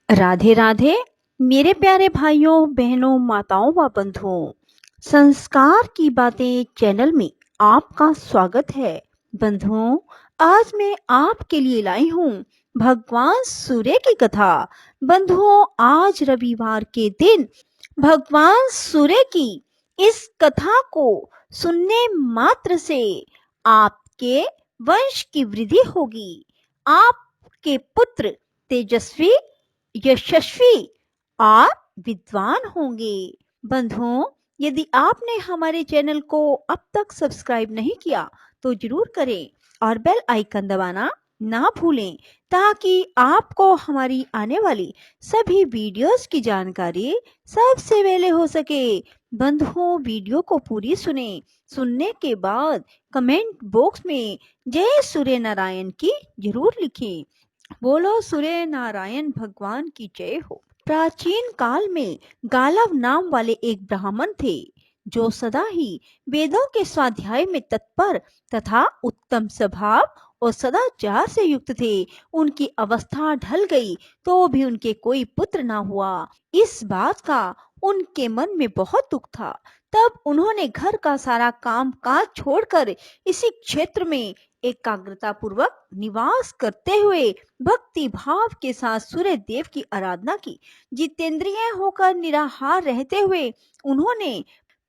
राधे राधे मेरे प्यारे भाइयों बहनों माताओं व बंधुओं। संस्कार की बातें चैनल में आपका स्वागत है। बंधुओं, आज मैं आपके लिए लाई हूँ भगवान सूर्य की कथा। बंधुओं, आज रविवार के दिन भगवान सूर्य की इस कथा को सुनने मात्र से आपके वंश की वृद्धि होगी। आपके पुत्र तेजस्वी, यशस्वी और विद्वान होंगे। बंधुओं, यदि आपने हमारे चैनल को अब तक सब्सक्राइब नहीं किया तो जरूर करें और बेल आइकन दबाना ना भूलें, ताकि आपको हमारी आने वाली सभी वीडियोस की जानकारी सबसे पहले हो सके। बंधुओं, वीडियो को पूरी सुने। सुनने के बाद कमेंट बॉक्स में जय सूर्य नारायण की जरूर लिखें। बोलो सूर्य नारायण भगवान की जय हो। प्राचीन काल में गालव नाम वाले एक ब्राह्मण थे, जो सदा ही वेदों के स्वाध्याय में तत्पर तथा उत्तम स्वभाव और सदाचार से युक्त थे। उनकी अवस्था ढल गई तो भी उनके कोई पुत्र न हुआ। इस बात का उनके मन में बहुत दुख था। तब उन्होंने घर का सारा काम काज छोड़कर इसी क्षेत्र में एकाग्रता पूर्वक निवास करते हुए भक्ति भाव के साथ सूर्य देव की आराधना की। जितेंद्रिय होकर निराहार रहते हुए उन्होंने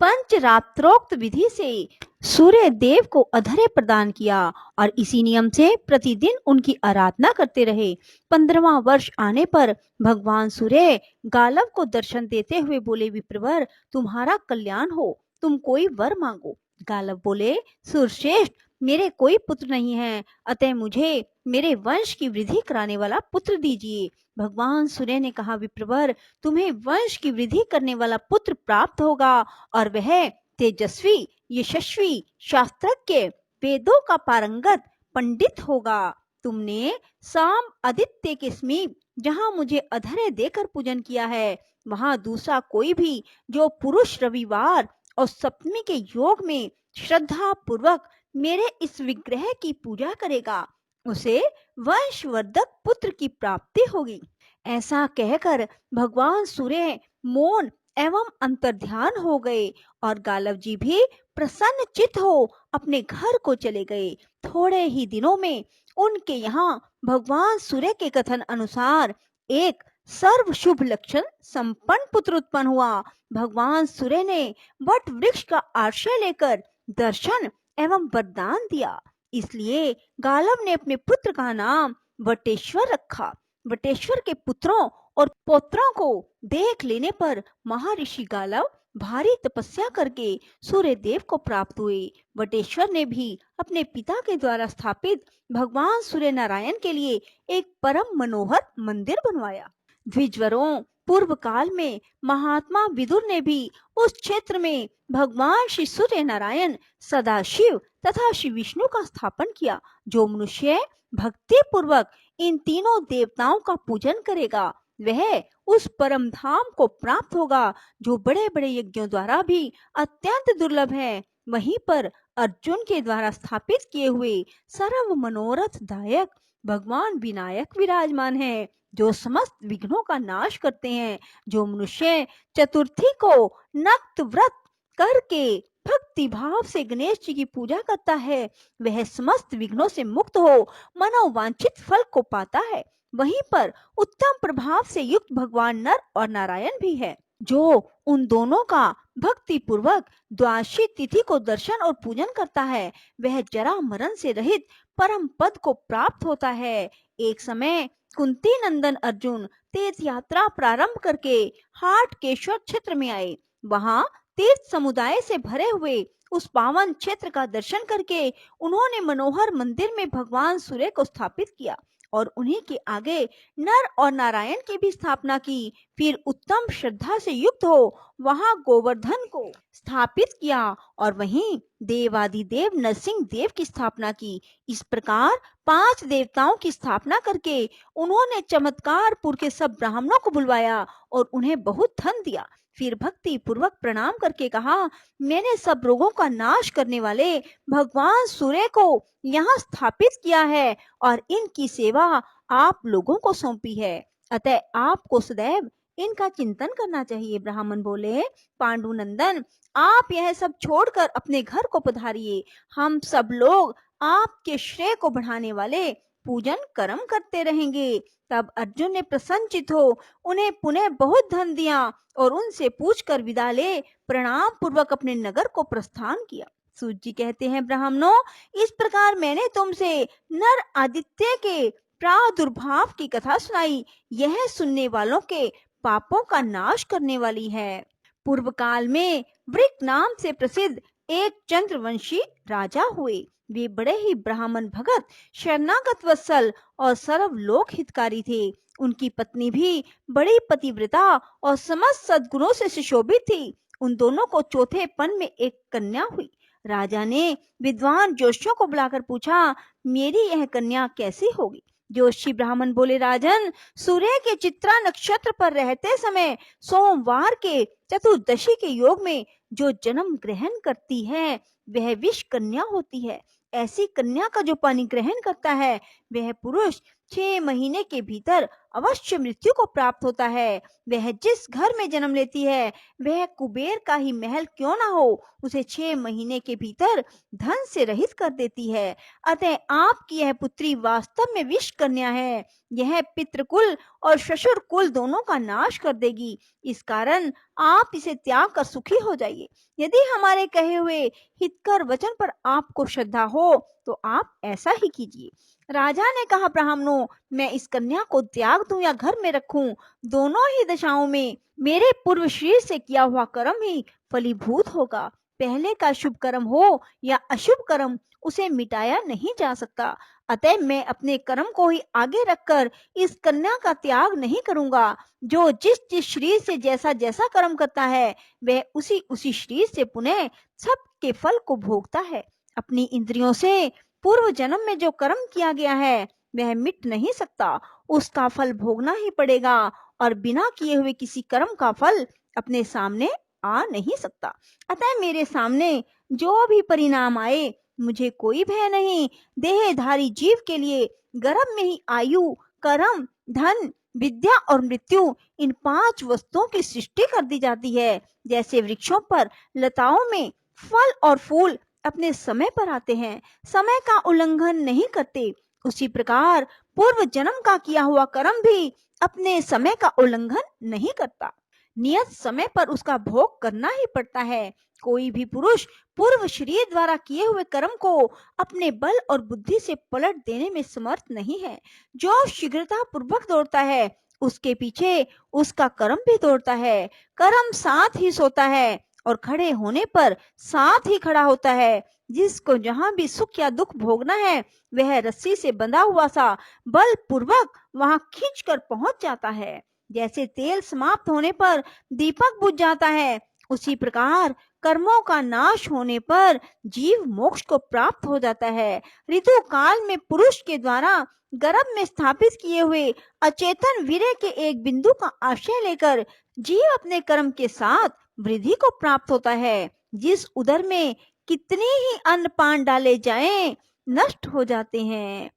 पंचरात्रोक्त विधि से सूर्य देव को अधर्य प्रदान किया और इसी नियम से प्रतिदिन उनकी आराधना करते रहे। 15वां वर्ष आने पर भगवान सूर्य गालव को दर्शन देते हुए बोले, विप्रवर, तुम्हारा कल्याण हो, तुम कोई वर मांगो। गालव बोले, सूर्यश्रेष्ठ, मेरे कोई पुत्र नहीं है, अतः मुझे मेरे वंश की वृद्धि कराने वाला पुत्र दीजिए। भगवान सूर्य ने कहा, विप्रवर, तुम्हें वंश की वृद्धि करने वाला पुत्र प्राप्त होगा और वह तेजस्वी, यशस्वी, शास्त्रज्ञ, वेदों का पारंगत पंडित होगा। तुमने शाम आदित्य के समीप जहाँ मुझे अधर्य देकर पूजन किया है, वहां दूसरा कोई भी जो पुरुष रविवार और सप्तमी के योग में श्रद्धा पूर्वक मेरे इस विग्रह की पूजा करेगा, उसे वंशवर्धक पुत्र की प्राप्ति होगी। ऐसा कहकर भगवान सूर्य मौन एवं अंतर्ध्यान हो गए और गालव जी भी प्रसन्न चित्त हो अपने घर को चले गए। थोड़े ही दिनों में उनके यहाँ भगवान सूर्य के कथन अनुसार एक सर्व शुभ लक्षण संपन्न पुत्र उत्पन्न हुआ। भगवान सूर्य ने वट वृक्ष का आश्रय लेकर दर्शन एवं वरदान दिया, इसलिए गालव ने अपने पुत्र का नाम वटेश्वर रखा। वटेश्वर के पुत्रों और पौत्रों को देख लेने पर महर्षि गालव भारी तपस्या करके सूर्य देव को प्राप्त हुए। वटेश्वर ने भी अपने पिता के द्वारा स्थापित भगवान सूर्य नारायण के लिए एक परम मनोहर मंदिर बनवाया। द्विजवरों, पूर्व काल में महात्मा विदुर ने भी उस क्षेत्र में भगवान श्री सूर्य नारायण, सदाशिव तथा श्री विष्णु का स्थापन किया। जो मनुष्य भक्ति पूर्वक इन तीनों देवताओं का पूजन करेगा, वह उस परम धाम को प्राप्त होगा जो बड़े बड़े यज्ञों द्वारा भी अत्यंत दुर्लभ है। वहीं पर अर्जुन के द्वारा स्थापित किए हुए सर्व मनोरथ दायक भगवान विनायक विराजमान है, जो समस्त विघ्नों का नाश करते हैं। जो मनुष्य चतुर्थी को नक्त व्रत करके भक्ति भाव से गणेश जी की पूजा करता है, वह समस्त विघ्नों से मुक्त हो मनोवांछित फल को पाता है। वहीं पर उत्तम प्रभाव से युक्त भगवान नर और नारायण भी है, जो उन दोनों का भक्ति पूर्वक द्वादशी तिथि को दर्शन और पूजन करता है, वह जरा मरण से रहित परम पद को प्राप्त होता है। एक समय कुंती नंदन अर्जुन तीर्थ यात्रा प्रारंभ करके हाटकेश्वर क्षेत्र में आए। वहां तीर्थ समुदाय से भरे हुए उस पावन क्षेत्र का दर्शन करके उन्होंने मनोहर मंदिर में भगवान सूर्य को स्थापित किया और उन्हीं के आगे नर और नारायण की भी स्थापना की। फिर उत्तम श्रद्धा से युक्त हो वहां गोवर्धन को स्थापित किया और वहीं देवादिदेव नरसिंह देव की स्थापना की। इस प्रकार 5 देवताओं की स्थापना करके उन्होंने चमत्कारपुर के सब ब्राह्मणों को बुलवाया और उन्हें बहुत धन दिया। फिर भक्ति पूर्वक प्रणाम करके कहा, मैंने सब रोगों का नाश करने वाले भगवान सूर्य को यहाँ स्थापित किया है और इनकी सेवा आप लोगों को सौंपी है। अतः आपको सदैव इनका चिंतन करना चाहिए। ब्राह्मण बोले, पांडुनंदन, आप यह सब छोड़कर अपने घर को पधारिए। हम सब लोग आपके श्रेय को बढ़ाने वाले पूजन कर्म करते रहेंगे। तब अर्जुन ने प्रसन्नचित हो उन्हें पुनः बहुत धन दिया और उनसे पूछकर विदा ले प्रणाम पूर्वक अपने नगर को प्रस्थान किया। सूत जी कहते हैं, ब्राह्मणों, इस प्रकार मैंने तुमसे नर आदित्य के प्रादुर्भाव की कथा सुनाई। यह सुनने वालों के पापों का नाश करने वाली है। पूर्व काल में वृक नाम से प्रसिद्ध एक चंद्रवंशी राजा हुए। वे बड़े ही ब्राह्मण भगत, शरणागत वत्सल और सर्वलोक हितकारी थे। उनकी पत्नी भी बड़ी पतिव्रता और समस्त सद्गुणों से सुशोभित थी। उन दोनों को चौथे पन में एक कन्या हुई। राजा ने विद्वान जोशियों को बुलाकर पूछा, मेरी यह कन्या कैसी होगी? जोशी ब्राह्मण बोले, राजन, सूर्य के चित्रा नक्षत्र पर रहते समय सोमवार के चतुर्दशी के योग में जो जन्म ग्रहण करती है वह विष कन्या होती है। ऐसी कन्या का जो पानी ग्रहण करता है वह पुरुष 6 महीने के भीतर अवश्य मृत्यु को प्राप्त होता है। वह जिस घर में जन्म लेती है वह कुबेर का ही महल क्यों ना हो, उसे 6 महीने के भीतर धन से रहित कर देती है। अतः आपकी यह पुत्री वास्तव में विष कन्या है। यह पितृकुल और ससुर कुल दोनों का नाश कर देगी। इस कारण आप इसे त्याग कर सुखी हो जाइए। यदि हमारे कहे हुए हितकर वचन पर आपको श्रद्धा हो तो आप ऐसा ही कीजिए। राजा ने कहा, ब्राह्मणों, मैं इस कन्या को त्याग दूं या घर में रखूं, दोनों ही दशाओं में मेरे पूर्व शरीर से किया हुआ कर्म ही फलीभूत होगा। पहले का शुभ कर्म हो या अशुभ कर्म, उसे मिटाया नहीं जा सकता। अतः मैं अपने कर्म को ही आगे रखकर इस कन्या का त्याग नहीं करूंगा। जो जिस जिस शरीर से जैसा जैसा कर्म करता है वह उसी उसी शरीर से पुनः सब के फल को भोगता है। अपनी इंद्रियों से पूर्व जन्म में जो कर्म किया गया है वह मिट नहीं सकता, उसका फल भोगना ही पड़ेगा और बिना किए हुए किसी कर्म का फल अपने सामने आ नहीं सकता। अतः मेरे सामने जो भी परिणाम आए मुझे कोई भय नहीं। देहधारी जीव के लिए गर्भ में ही आयु, कर्म, धन, विद्या और मृत्यु, इन 5 वस्तुओं की सृष्टि कर दी जाती है। जैसे वृक्षों पर लताओं में फल और फूल अपने समय पर आते हैं, समय का उल्लंघन नहीं करते, उसी प्रकार पूर्व जन्म का किया हुआ कर्म भी अपने समय का उल्लंघन नहीं करता। नियत समय पर उसका भोग करना ही पड़ता है। कोई भी पुरुष पूर्व शरीर द्वारा किए हुए कर्म को अपने बल और बुद्धि से पलट देने में समर्थ नहीं है। जो शीघ्रता पूर्वक दौड़ता है उसके पीछे उसका कर्म भी दौड़ता है। कर्म साथ ही सोता है और खड़े होने पर साथ ही खड़ा होता है। जिसको जहां भी सुख या दुख भोगना है वह रस्सी से बंधा हुआ सा बल पूर्वक वहां खींच कर पहुंच जाता है। जैसे तेल समाप्त होने पर दीपक बुझ जाता है, उसी प्रकार कर्मों का नाश होने पर जीव मोक्ष को प्राप्त हो जाता है। ऋतु काल में पुरुष के द्वारा गर्भ में स्थापित किए हुए अचेतन वीर्य के एक बिंदु का आश्रय लेकर जीव अपने कर्म के साथ वृद्धि को प्राप्त होता है। जिस उदर में कितने ही अन्न पान डाले जाएं, नष्ट हो जाते हैं,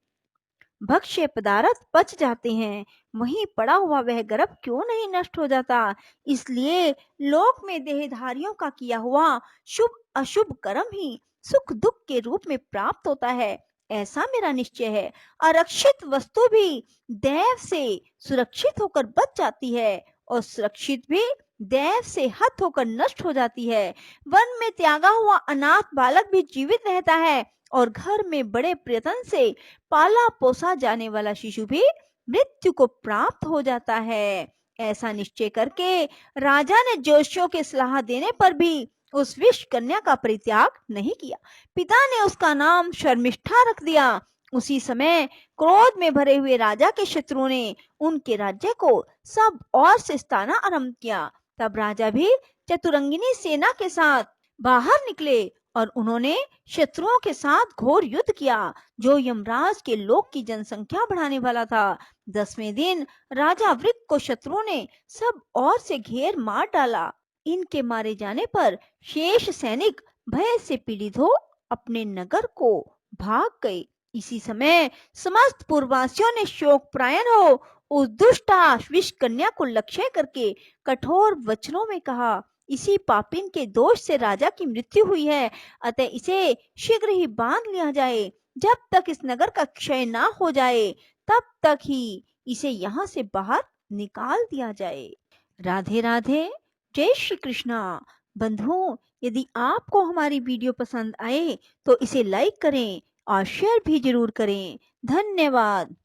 भक्ष्य पदार्थ पच जाते हैं, वहीं पड़ा हुआ वह गर्भ क्यों नहीं नष्ट हो जाता? इसलिए लोक में देहधारियों का किया हुआ शुभ अशुभ कर्म ही सुख दुख के रूप में प्राप्त होता है, ऐसा मेरा निश्चय है। आरक्षित वस्तु भी दैव से सुरक्षित होकर बच जाती है और सुरक्षित भी दैव से हत होकर नष्ट हो जाती है। वन में त्यागा हुआ अनाथ बालक भी जीवित रहता है और घर में बड़े प्रयत्न से पाला पोसा जाने वाला शिशु भी मृत्यु को प्राप्त हो जाता है। ऐसा निश्चय करके राजा ने जोशियों के सलाह देने पर भी उस विष कन्या का परित्याग नहीं किया। पिता ने उसका नाम शर्मिष्ठा रख दिया। उसी समय क्रोध में भरे हुए राजा के शत्रुओं ने उनके राज्य को सब ओर से सताना आरंभ किया। तब राजा भी चतुरंगिनी सेना के साथ बाहर निकले और उन्होंने शत्रुओं के साथ घोर युद्ध किया जो यमराज के लोक की जनसंख्या बढ़ाने वाला था। 10वें दिन राजा वृक को शत्रुओं ने सब ओर से घेर मार डाला। इनके मारे जाने पर शेष सैनिक भय से पीड़ित हो अपने नगर को भाग गए। इसी समय समस्त पूर्ववासियों ने शोक प्रायण हो उस दुष्टा विष कन्या को लक्ष्य करके कठोर वचनों में कहा, इसी पापिन के दोष से राजा की मृत्यु हुई है, अतः इसे शीघ्र ही बांध लिया जाए। जब तक इस नगर का क्षय ना हो जाए तब तक ही इसे यहाँ से बाहर निकाल दिया जाए। राधे राधे, जय श्री कृष्णा। बंधुओं, यदि आपको हमारी वीडियो पसंद आए तो इसे लाइक करें और शेयर भी जरूर करें। धन्यवाद।